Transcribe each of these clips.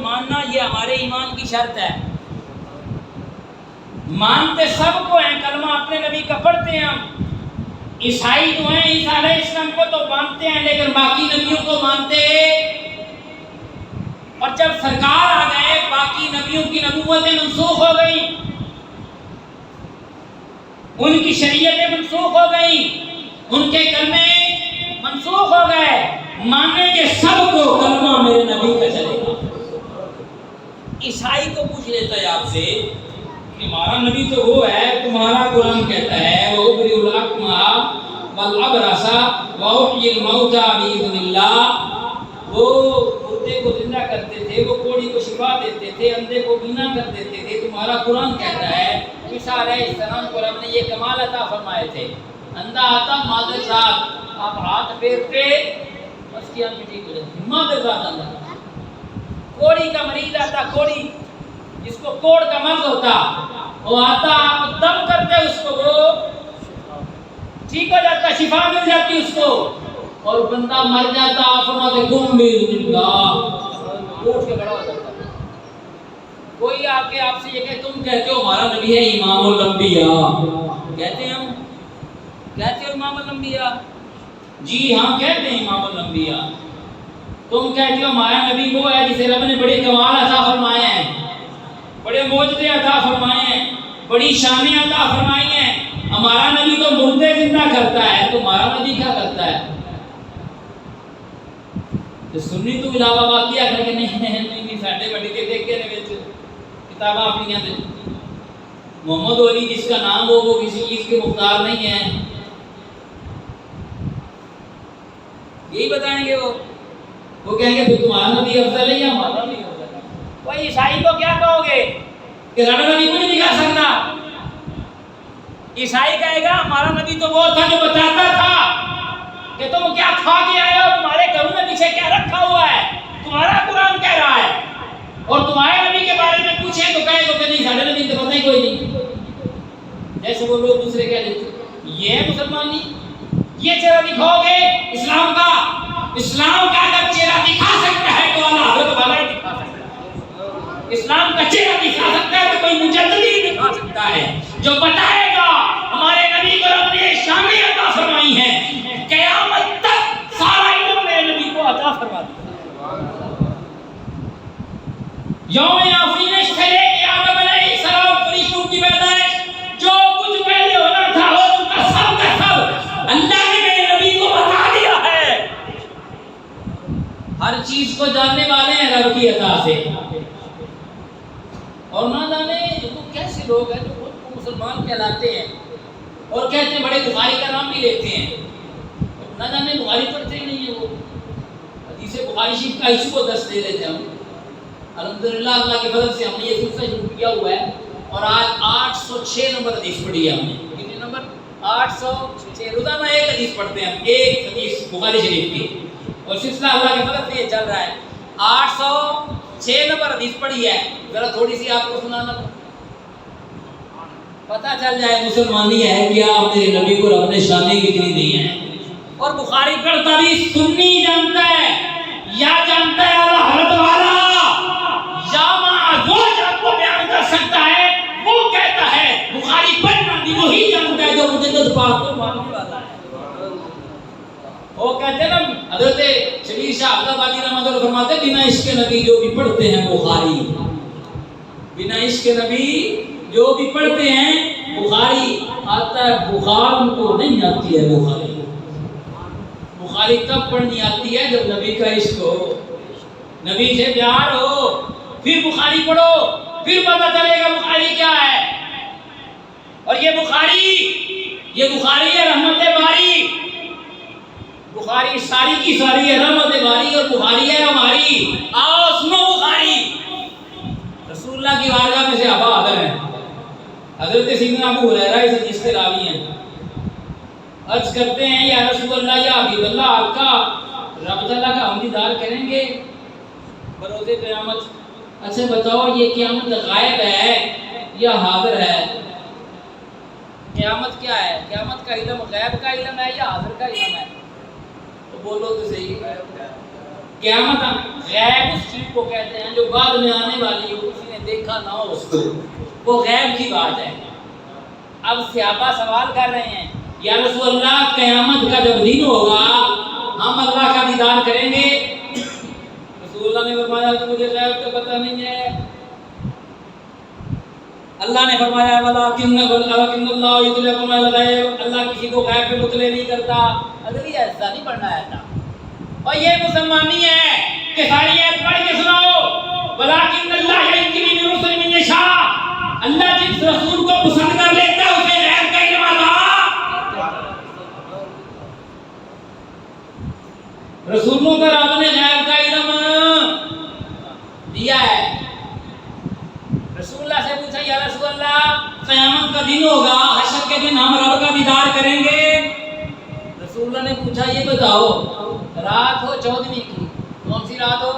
ماننا یہ ہمارے ایمان کی شرط ہے. مانتے سب کو ہیں, کلمہ اپنے نبی کا پڑھتے ہیں ہم. عیسائی جو ہیں عیسیٰ علیہ السلام کو تو مانتے ہیں لیکن باقی نبیوں کو مانتے. اور جب سرکار آ گئے باقی نبیوں کی نبوتیں منسوخ ہو گئی, ان کی شریعتیں منسوخ ہو گئی, ان کے کلمے منسوخ ہو گئے. مانیں گے سب کو کلمہ میرے نبی کا چلے گا. عیسائی کو پوچھ لیتا ہے آپ سے کہ ہمارا نبی تو وہ ہے, تمہارا قرآن کہتا ہے وہ ابری الاکمہ والابرص واحیی الموتى باذن اللہ, وہ مردے کو زندہ کرتے تھے, وہ کوڑی کو شفا دیتے تھے, اندھے کو بینا کر دیتے تھے. تمہارا قرآن کہتا ہے عیسیٰ علیہ السلام کو رب نے یہ کمال عطا فرمائے تھے. اندھا آتا مادر ذات, آپ ہاتھ پھیرتے بس کی آنکھ ٹھیک ہو جاتی, مادر ذات اللہ. کوڑی کا مریض آتا, کوڑی جس کو کوڑ کا مرض ہوتا, وہ آتا آپ دم کرتے اس کو, وہ ٹھیک ہو جاتا, شفا مل جاتی اس کو. اور بندہ مر جاتا آپ فرماتے گم بھی زندہ, اٹھ کے کھڑا ہو جاتا. کوئی آ کے آپ سے یہ کہ تم کہتے ہو ہمارا نبی ہے امام الانبیاء, کہتے ہیں ہم, کہتے ہو امام الانبیاء, جی ہاں کہتے ہیں امام الانبیاء. تم کہتے ہو ہمارا نبی وہ ہے جسے رب نے بڑے کمال عطا فرمائے ہیں, بڑے معجزے عطا فرمائے ہیں, بڑی شانیں عطا فرمائی ہیں. ہمارا نبی تو مردے زندہ کرتا ہے, تمہارا نبی کیا کرتا ہے؟ تو سنی تو علاوہ باقی آخر کے نہیں ساڈے بڑی تے دیکھ کے وچ کتاباں اپنیاں تے محمد علی جس کا نام ہو وہ کسی چیز کے مختار نہیں ہے. یہی بتائیں گے وہ کہیں گے تمہارا نبی افضل ہے یا ہمارا نبی افضل ہے. کوئی عیسائی کو کیا کہو گے کہ ہمارا نبی کو نہیں دکھا سکتا؟ عیسائی کہے گا ہمارا نبی تو وہ تھا جو بتاتا تھا کہ تم کیا کھا کے آئے ہو, تمہارے گھروں میں پیچھے کیا رکھا ہوا ہے, تمہارا قرآن کہہ رہا ہے. اور تمہارے نبی کے بارے میں پوچھیں تو کہے گا کہ نہیں سارے نبی تو پتہ ہی کوئی نہیں. جیسے وہ لوگ دوسرے کہہ دیتے یہ ہے مسلمانی, یہ چہرہ دکھاؤ گے اسلام کا. اسلام کا اگر چہرہ دکھا سکتا ہے تو اللہ حضرت والا ہی دکھا سکتا ہے. اسلام کا چہرہ دکھا سکتا ہے تو کوئی مجدد ہی دکھا سکتا ہے جو بتائے گا ہمارے نبی کو رب نے شانیں عطا فرمائی ہیں, قیامت تک سارا علم میرے نبی کو عطا فرما دیا. یوم آفرینش سے لے کے آدم علیہ السلام فرشتوں کی پیدائش, جو کچھ پہلے ہونا تھا ہو چکا, سب کا سب اللہ نے میرے نبی کو بتا دیا ہے. ہر چیز کو جاننے والے ہیں رب کی عطا سے. اور نہ جانے وہ کیسے لوگ ہیں جو خود کو مسلمان کہلاتے ہیں اور کہتے ہیں بڑے بخاری کا نام بھی لیتے ہیں, نہ جانے بخاری پڑھتے ہی نہیں ہیں. وہ حدیث بخاری شریف کا ایشو کو دست دے دیتے ہم. الحمدللہ اللہ کے فضل سے ہم نے یہ سلسلہ شروع کیا ہوا ہے اور آج 806 نمبر حدیث پڑھی ہے ہم نے. کتنے نمبر؟ 806. روزانہ ایک حدیث پڑھتے ہیں ہم, ایک حدیث بخاری شریف کی, اور سلسلہ اللہ کے فضل سے یہ چل رہا ہے. 806 نمبر حدیث پڑھی ہے, ذرا تھوڑی سی آپ کو سنانا پتہ چل جائے مسلمانی ہے کیا میرے نبی کو رب نے شانیں کتنی دی ہیں. اور بخاری پڑھتا بھی سنی جانتا ہے یا جانتا ہے اللہ حضرت والا, یا وہ جب کو بیان کر سکتا ہے وہ کہتا ہے. بخاری پڑھنا بھی وہی جانتا ہے جو مجدد پاک کو ماننے والا ہے. وہ کہتے ہیں نا حضرت شبیر شاہ عبد الباری رحمۃ اللہ فرماتے ہیں بنا عشق نبی جو بھی پڑھتے ہیں بخاری, بنا عشق نبی جو بھی پڑھتے ہیں بخاری آتا ہے. بخار ان کو نہیں آتی ہے. بخاری تب پڑھنی آتی ہے جب نبی کا عشق ہو, نبی سے پیار ہو, پھر بخاری پڑھو, پھر پتہ چلے گا بخاری کیا ہے. اور یہ بخاری ہے رحمت باری. بخاری ساری کی ساری ہے رحمت باری, اور بخاری ہے ہماری. آؤ سنو بخاری. رسول اللہ کی بارگاہ میں سے ابا حاضر ہیں, حضرت سیدنا ابو ہریرہ اس حدیث کے راوی ہیں. عرض کرتے ہیں یا رسول اللہ یا حبیب اللہ, آپ کا رب تعالیٰ کا ہم دیدار کریں گے بروز قیامت. اچھا بتاؤ یہ قیامت غائب ہے یا حاضر ہے؟ قیامت کیا ہے؟ قیامت کا علم غیب کا علم ہے یا حاضر کا علم ہے؟ تو بولو تو صحیح. قیامت غیب اس چیز کو کہتے ہیں جو بعد میں آنے والی ہو، کسی نے دیکھا نہ ہو اس کو، وہ غیب کی بات ہے۔ اب صحابہ سوال کر رہے ہیں یا رسول اللہ قیامت کا جب دن ہوگا ہم اللہ کا دیدار کریں گے؟ رسول اللہ نے فرمایا کہ مجھے غیب کا پتہ نہیں ہے۔ اللہ نے فرمایا وَلَٰكِنَّ اللَّهَ يُطْلِعُ عَلَى الْغَيْبِ، اللہ کسی کو غیب پہ مطلع نہیں کرتا۔ اگلی ایسا نہیں پڑھنا ہے تھا، اور یہ مسلمانی ہے کہ ساری آیت پڑھ کے سناؤ وَلَٰكِنَّ اللَّهَ يَجْتَبِي مِن رُّسُلِهِ مَن يَشَاءُ، اللہ جس رسول کو پسند کر لیتا ہے اسے غیب کا علم عطا۔ رسولوں کو رب نے غیب کا علم دیا ہے۔ رسول اللہ سے پوچھا یا رسول اللہ قیامت کا دن ہوگا، حشر کے دن ہم رب کا دیدار کریں گے؟ رسول اللہ نے پوچھا یہ بتاؤ رات ہو 14ویں کی، کون سی رات ہو؟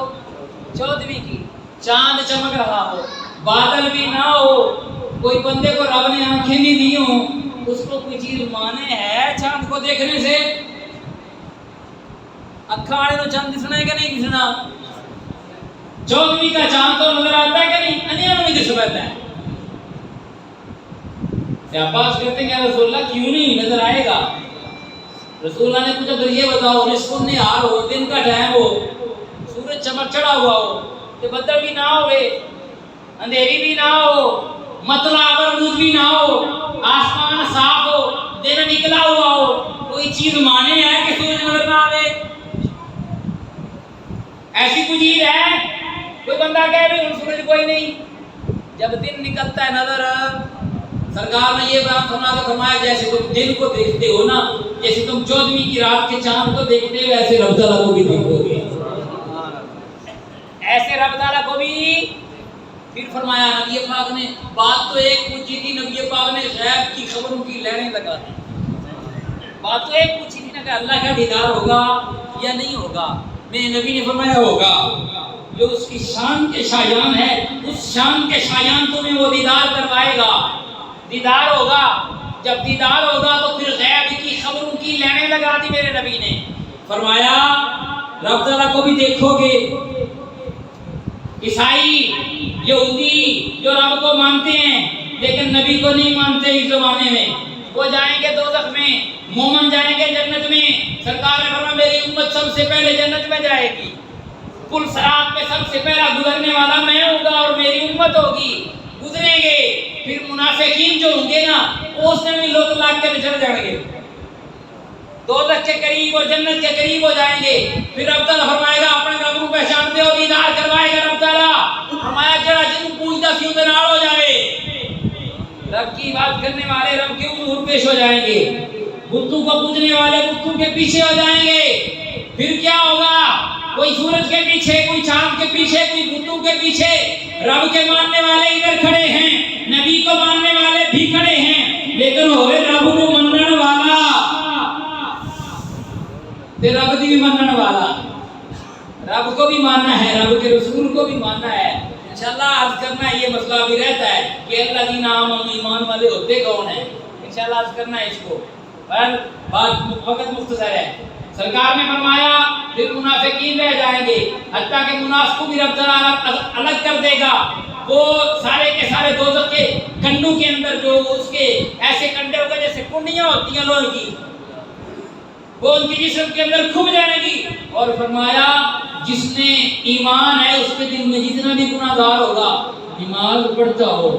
14ویں کی، چاند چمک رہا ہو، بادل بھی نہ ہو، کوئی بندے کو رب نے آنکھیں بھی دی ہوں، اس کو کوئی چیز مانے ہے چاند کو دیکھنے سے؟ اکھا والے تو چاند دسنا ہے کہ نہیں دسنا؟ 14ویں کا چاند تو نظر آتا ہے کہ نہیں؟ انیا میں دس پاتا ہے۔ عباس کہتے ہیں کہ رسول اللہ کیوں نہیں نظر آئے گا؟ رسول اللہ نے پوچھا پھر یہ بتاؤ نصف النہار ہو، دن کا ٹائم ہو، سورج چمک چڑھا ہوا ہو، کہ بدل بھی نہ ہوئے، اندھیری بھی نہ ہو، مطلع برود بھی نہ ہو، آسمان صاف ہو، دن نکلا ہوا ہو، کوئی چیز مانے ہے کہ سورج نظر نہ آئے؟ ایسی کوئی چیز ہے؟ کوئی بندہ کہے بھی سورج کوئی نہیں، جب دن نکلتا ہے نظر، سرکار نے یہ بیان فرمایا جیسے تم دن کو دیکھتے ہو نا، جیسے تم 14ویں کی رات کے چاند کو دیکھتے ہو ایسے رب تعالیٰ کو بھی دیکھو گے، ایسے رب تعالیٰ کو بھی۔ پھر فرمایا نبی پاک نے بات تو ایک پوچھی تھی، نبی پاک نے غیب کی خبروں کی لہریں لگا دی، بات تو ایک پوچھی تھی نا کہ اللہ کا دیدار ہوگا یا نہیں ہوگا؟ میرے نبی نے فرمایا ہوگا، جو اس کی شان کے شایان ہے اس شان کے شایان تمہیں وہ دیدار کروائے گا، دیدار ہوگا۔ جب دیدار ہوگا تو پھر غیب کی خبروں کی لہریں لگا دی میرے نبی نے، فرمایا رب تعالیٰ کو بھی دیکھو گے۔ عیسائی یہودی جو رب کو مانتے ہیں لیکن نبی کو نہیں مانتے اس زمانے میں، وہ جائیں گے دوزخ میں، مومن جائیں گے جنت میں۔ سرکار نے فرمایا میری امت سب سے پہلے جنت میں جائے گی، پل صراط میں سب سے پہلا گزرنے والا میں ہوں گا اور میری امت ہوگی، گزریں گے۔ پھر منافقین جو ہوں گے نا وہ اس میں بھی لوگ لاگ کے بچھڑ جائیں گے، دوزخ کے قریب اور جنت کے قریب ہو جائیں گے۔ پھر رب تعالیٰ فرمائے گا اپنے رب کو پہچانتے ہو، دیدار کروائے گا رب تعالیٰ، فرمایا جڑا جن پوچھتا سی ادھر ہو جائے، رب کی بات کرنے والے رب کے حضور پیش ہو جائیں گے، بتوں کو پوجنے والے بتوں کے پیچھے ہو جائیں گے۔ پھر کیا ہوگا؟ کوئی سورج کے پیچھے، کوئی چاند کے پیچھے، کوئی بتوں کے پیچھے، رب کے ماننے والے ادھر کھڑے ہیں، نبی کو ماننے والے بھی کھڑے ہیں، لیکن ہوئے رب کو منن والا تے رب دی بھی منن والا، رب کو بھی ماننا ہے، رب کے رسول کو بھی ماننا ہے۔ انشاءاللہ عرض کرنا ہے، یہ مسئلہ بھی رہتا ہے کہ اللہ کی نام ایمان والے ہوتے کون ہیں، انشاءاللہ عرض کرنا ہے اس کو، پر بات وقت مختصر ہے۔ سرکار نے فرمایا پھر منافقین رہ جائیں گے، حتیٰ کہ منافق کو بھی رب تعالیٰ الگ کر دے گا، وہ سارے کے سارے دوزخ کے کنڈوں کے اندر جو اس کے ایسے کنڈے ہوگا جیسے کنڈیاں ہوتی ہیں لوہے کی، وہ ان کی جسم کے اندر کھب جائے گی، اور فرمایا جس نے ایمان ہے اس کے دل میں جتنا بھی گناہ گار ہوگا، نماز پڑھتا ہو،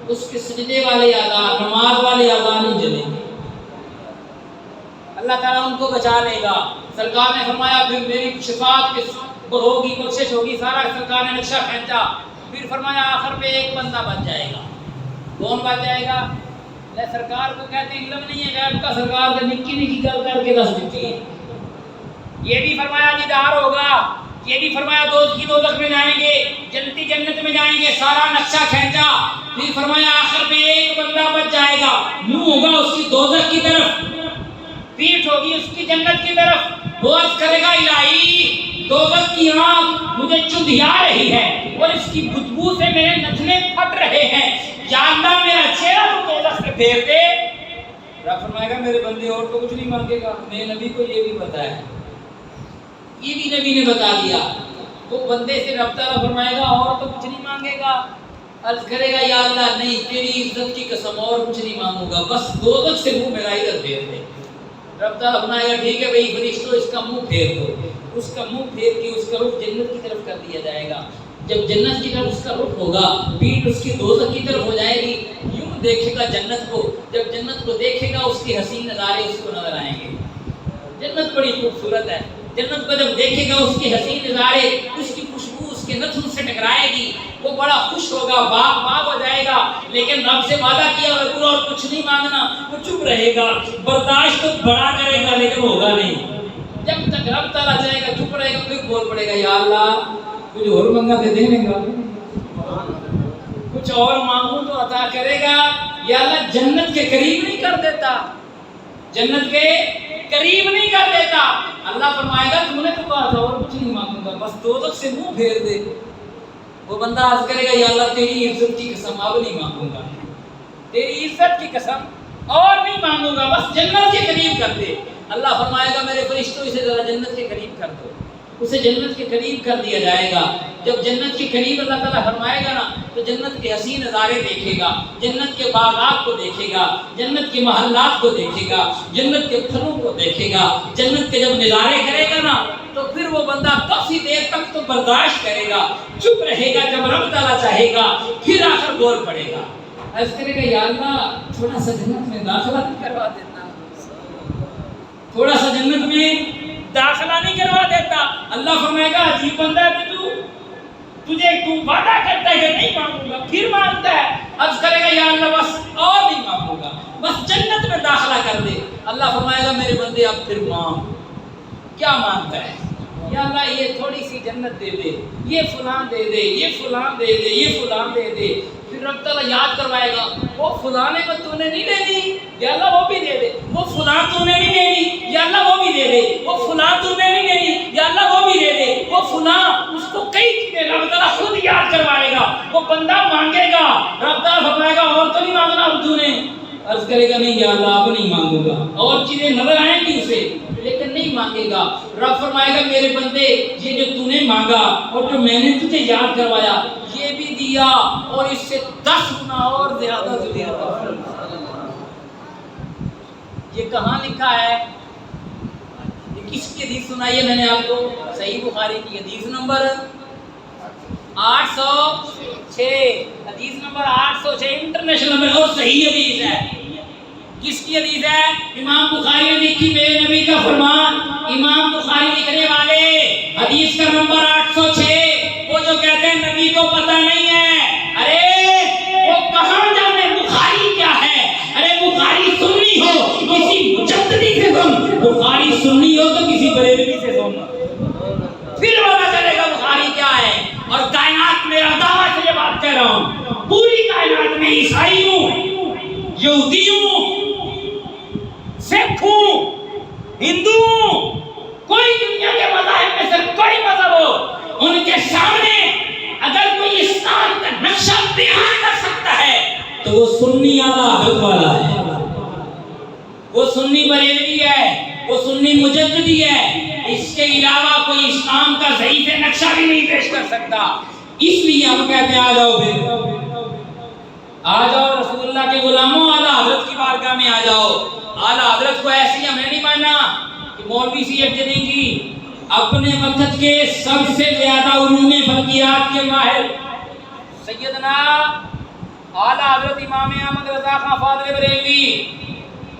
اس کے سجدے والے اعضاء، نماز والے اعضاء نہیں جلیں گے، اللہ تعالیٰ ان کو بچا لے گا۔ سرکار نے فرمایا پھر میری شفاعت ہوگی، بخشش ہوگی، سارا سرکار نے نقشہ کھینچا، پھر فرمایا آخر میں ایک بندہ بچ جائے گا، کون بچ جائے گا؟ لے سرکار کو کہتے ہیں علم نہیں ہے غیب کا، سرکار نے نکی نکی گل کر کے دس دیتی ہے۔ یہ بھی فرمایا دیدار ہوگا، یہ بھی فرمایا دوست کی دوزخ میں جائیں گے، جنتی جنت میں جائیں گے، سارا نقشہ کھینچا، پھر فرمایا آخر میں ایک بندہ بچ جائے گا، منہ ہوگا اس کی دوزخ کی طرف، پیٹھ ہوگی اس کی جنت کی طرف، وہ عرض کرے گا الہی دوزخ کی آنکھ مجھے چندھیا رہی ہے اور اس کی بدبو سے میرے نتنے پھٹ رہے ہیں، یا اللہ میرا چہرہ تو دوزخ سے پھیر دے۔ رب فرمائے گا میرے بندے اور تو کچھ نہیں مانگے گا، میرے نبی کو یہ بھی پتا ہے، یہ بھی نبی نے بتا دیا. وہ بندے سے رب تعالیٰ فرمائے گا اور تو کچھ نہیں مانگے گا. عرض کرے گا یا اللہ نہیں تیری عزت کی قسم اور کچھ نہیں مانگوں گا, بس دوزخ سے منہ میرا ادھر پھیر دے. رب تعالیٰ فرمائے گا ٹھیک ہے بھائی فرشتوں اس کا منہ پھیر دو. اس کا منہ پھیر کے اس کا رخ جنت کی طرف کر دیا جائے گا. جب جنت کی طرف اس کا رخ ہوگا پیٹھ اس کی دوزخ کی طرف ہو جائے گی. یوں دیکھے گا جنت کو, جب جنت کو دیکھے گا اس کے حسین نظارے اس کو نظر آئیں گے. جنت بڑی خوبصورت ہے. جنت کو جب دیکھے گا اس کے حسین نظارے, اس کی خوشبو اس کے نتن سے ٹکرائے گی, وہ بڑا خوش ہوگا, باغ باغ ہو جائے گا. لیکن رب سے وعدہ کیا اور کچھ نہیں مانگنا, وہ چپ رہے گا, برداشت تو بڑا کرے گا لیکن ہوگا نہیں. جب تک رب تعالیٰ جائے گا چپ رہے گا, پھر بول پڑے گا یا اللہ کچھ اور مانگا دے دیں گا, کچھ اور مانگوں تو عطا کرے گا. یا اللہ جنت کے قریب نہیں کر دیتا, جنت کے قریب نہیں کر دیتا. اللہ فرمائے گا تم نے تو کہا تھا اور کچھ نہیں مانگوں گا, بس دوزخ سے منہ پھیر دے. وہ بندہ عرض کرے گا یا اللہ تیری عزت کی قسم اب نہیں مانگوں گا, تیری عزت کی قسم اور نہیں مانگوں گا, بس جنت کے قریب کر دے. اللہ فرمائے گا میرے فرشتوں اسے ذرا جنت کے قریب کر دو. اسے جنت کے قریب کر دیا جائے گا. جب جنت کے قریب اللہ تعالیٰ فرمائے گا نا تو جنت کے حسین نظارے دیکھے گا, جنت کے باغات کو دیکھے گا, جنت کے محلات کو دیکھے گا, جنت کے پھلوں کو دیکھے گا. جنت کے جب نظارے کرے گا نا تو پھر وہ بندہ کافی دیر تک تو برداشت کرے گا, چپ رہے گا. جب رب تعالیٰ چاہے گا پھر آ کر بول پڑے گا, عرض کرے گا یا اللہ تھوڑا سا جنت میں داخلہ نہیں کروا دیتا, تھوڑا سا جنت میں داخلہ نہیں کروا دیتا. اللہ فرمائے گا عجیب بندہ ہے تجھے تو وعدہ کرتا ہے کہ نہیں مانگوں گا پھر مانگتا ہے. عرض کرے گا یا اللہ بس اور نہیں مانگوں گا, بس جنت میں داخلہ کر دے. اللہ فرمائے گا میرے بندے اب پھر مانگ, کیا مانگتا ہے؟ یا اللہ یہ تھوڑی سی جنت دے دے, یہ فلاں دے دے, یہ فلاں دے دے, یہ فلاں دے دے. پھر رب تعالیٰ یاد کروائے گا وہ فلانے کو تو نے نہیں دے دی, یا اللہ وہ بھی دے دے. وہ فلاں تو نے نہیں دے دی, یا اللہ وہ بھی دے دے. وہ فلاں تو نے نہیں دے دی, یا اللہ وہ بھی دے دے. وہ فلاں اس کو کئی چیزیں رب تعالیٰ خود یاد کروائے گا. وہ بندہ مانگے گا, رب تعالیٰ فرمائے گا اور تو نہیں مانگنا اب تو نے. عرض کرے گا نہیں یا اللہ اب نہیں مانگوں گا. اور چیزیں نظر آئیں گی اسے لیکن نہیں مانگے گا. رب فرمائے گا میرے بندے یہ جو تو نے مانگا اور جو میں نے تجھے یاد کروایا یہ بھی دیا اور اس سے 10 گنا اور زیادہ تجھے عطا فرمایا. یہ کہاں لکھا ہے؟ یہ کس کی حدیث سنائی ہے میں نے آپ کو؟ صحیح بخاری کی حدیث نمبر 806, حدیث نمبر 806 انٹرنیشنل نمبر اور صحیح حدیث ہے. کس کی حدیث ہے؟ امام بخاری نے لکھی میرے نبی کا فرمان. امام بخاری لکھنے والے حدیث کا نمبر 806. وہ جو کہتے ہیں نبی کو پتہ نہیں ہے, ارے وہ کہاں جانے بخاری کیا ہے. ارے بخاری سنی ہو کسی مجددی سے سن, بخاری سنی ہو تو کسی بریلوی سے سن, پھر پتہ چلے گا بخاری کیا ہے. اور کائنات میں دعویٰ سے یہ بات کہہ رہا ہوں, پوری کائنات میں عیسائی ہوں, یہودی ہوں, سکھ ہوں, ہندو ہوں, کوئی دنیا کے مذاہب میں سے کوئی مذہب ہو, ان کے سامنے اگر کوئی اسلام کا نقشہ بیان کر سکتا ہے تو وہ سنی اعلیٰ حضرت والا ہے, وہ سنی بریلوی ہے, وہ سنی مجددی ہے. اس کے علاوہ کوئی اسلام کا صحیح سے نقشہ بھی نہیں پیش کر سکتا. اس لیے ہم کہتے ہیں آ جاؤ, پھر آ جاؤ رسول اللہ کے غلاموں, اعلیٰ حضرت کی بارگاہ میں آ جاؤ. اعلیٰ حضرت کو ایسی ہم نے نہیں مانا کہ مولوی سی ایک جنی کی, اپنے وقت کے سب سے زیادہ علوم فلکیات کے ماہر سیدنا اعلیٰ حضرت امام احمد رضا خان فاضل بریلوی,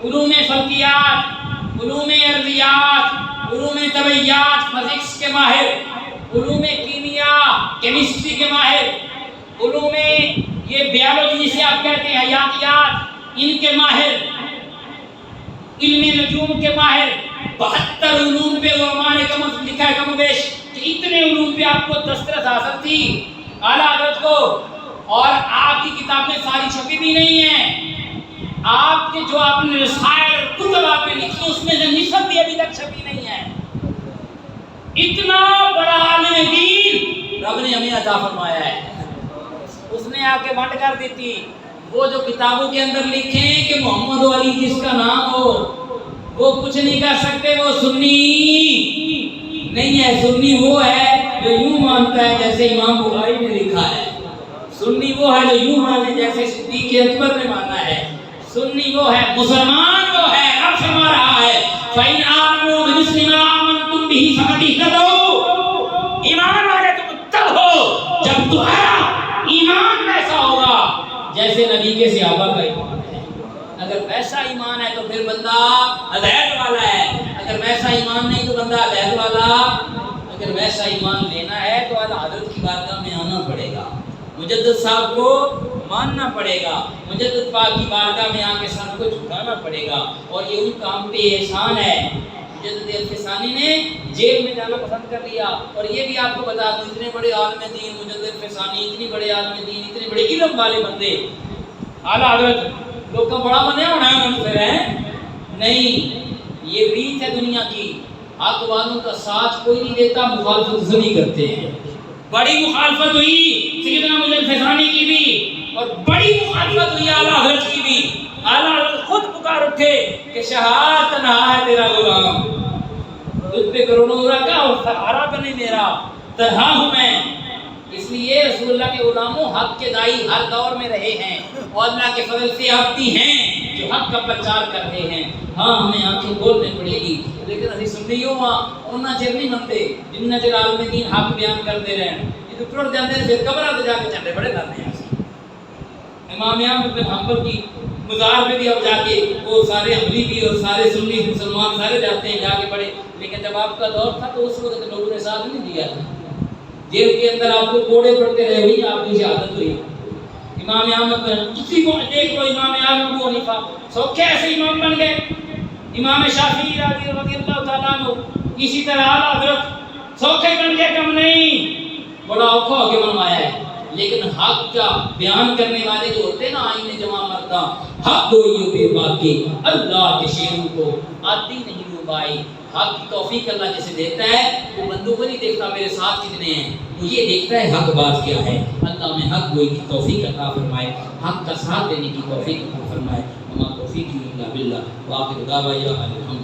علوم فلکیات, علوم ارضیات, علوم طبیعیات, فزکس کے ماہر, علوم کیمیا کیمسٹری کے ماہر, علوم یہ بیالوجی جسے آپ کہتے ہیں حیاتیات ان کے ماہر, علم نجوم کے ماہر. 72 علوم پہ علماء نے لکھا ہے کم و بیش کہ اتنے علوم پہ آپ کو دسترس حاصل تھی اعلیٰ حضرت کو. اور آپ کی کتابیں ساری چھپی بھی نہیں ہیں, آپ کے جو آپ نے رسائل کتب آپ نے لکھی اس میں سے نصف بھی ابھی تک چھپی نہیں ہے. اتنا بڑا عالم دین رب نے ہمیں عطا فرمایا ہے. اس نے آ کے ونڈ کر دیتی. وہ جو کتابوں کے اندر لکھیں کہ محمد علی جس کا نام ہو وہ کچھ نہیں کر سکتے, وہ سنی نہیں ہے. سنی وہ ہے جو یوں مانتا ہے جیسے امام بخاری نے لکھا ہے. سنی وہ ہے جو یوں مانے جیسے صدیق اکبر نے مانا ہے. سنی وہ ہے, مسلمان وہ ہے. اب فرما رہا ہے فَإِنْ آمَنُوا بِمِثْلِ مَا آمَنْتُمْ بِهِ فَقَدِ اهْتَدَوْا. ایمان والے تم تب ہو جب تمہارا ایمان ویسا ہوگا جیسے نبی کے صحابہ کا ایمان ہے. اگر ویسا ایمان ہے تو پھر بندہ ہدایت والا ہے. اگر ویسا ایمان نہیں تو بندہ ہدایت والا. اگر ویسا ایمان لینا ہے تو اعلیٰ حضرت کی بارگاہ میں آنا پڑے گا, مجدد صاحب کو ماننا پڑے گا, مجدد پاک کی بارگاہ میں آ کے سر کو جھکانا پڑے گا. اور یہ ان کا ہم پہ احسان ہے. مجدد الفسانی نے جیل میں جانا پسند کر لیا. اور یہ بھی آپ کو بتا دوں, اتنے بڑے عالم دین مجدد الفسانی, اتنی بڑے عالم دین, اتنے بڑے علم والے بندے, اعلیٰ حضرت لوگ کا بڑا بنیا ہونا ہے منصر ہے نہیں. یہ ریت ہے دنیا کی, حق والوں کا ساتھ کوئی نہیں دیتا, مخالفت ضروری کرتے ہیں. بڑی مخالفت ہوئی سیدنا مجدد الفسانی کی بھی, اور بڑی مخالفت ہوئی اعلیٰ حضرت کی بھی. اعلیٰ حضرت خود پکار اٹھے کہ شہاد تنہا ہے تیرا غلام, تجھ پہ کروڑوں رکھا اور سہارا بنے میرا, تنہا ہوں میں. اس لیے رسول اللہ کے غلاموں حق کے دائی ہر دور میں رہے ہیں, اور اللہ کے فضل سے آپ بھی ہیں جو حق کا پرچار کر رہے ہیں. ہاں ہمیں آنکھیں کھولنے پڑے گی, لیکن ابھی سنیوں انہاں چر نہیں منتے جنہ چر عالم دین حق بیان کرتے رہے. یہ تو ٹر جاتے ہیں پھر قبروں سے جا کے چندے بڑے لاتے ہیں. امام احمد بن حنبل کی مزار پہ بھی اب جا کے وہ سارے حنبلی بھی اور سارے سنی مسلمان سارے جاتے ہیں جا کے پڑھے. لیکن جب آپ کا دور تھا تو اس وقت لوگوں نے ساتھ نہیں دیا تھا. جیل کے اندر آپ کو کوڑے پڑتے رہے ہوئی, آپ کی شہادت ہوئی. امام احمد کسی کو دیکھ لو, امام احمد ابو حنیفہ سوکھے ایسے امام بن گئے. امام شافعی رضی اللہ تعالیٰ عنہ اسی طرح اعلیٰ حضرت سوکھے بن کے کم نہیں, بڑا اوکھا ہو کے بنوایا ہے. لیکن حق کا بیان کرنے والے جو ہوتے ہیں نا, آئین جمع مردہ, حق گوئیوں پہ باقی اللہ کے شیروں کو آتی نہیں روبائی. حق کی توفیق اللہ جسے دیتا ہے وہ بندوں کو نہیں دیکھتا میرے ساتھ کتنے ہیں, وہ یہ دیکھتا ہے حق بات کیا ہے. اللہ میں حق گوئی کی توفیق عطا فرمائے, حق کا ساتھ دینے کی توفیق عطا فرمائے. وما توفیقی الا باللہ. وآخر دعوانا الحمد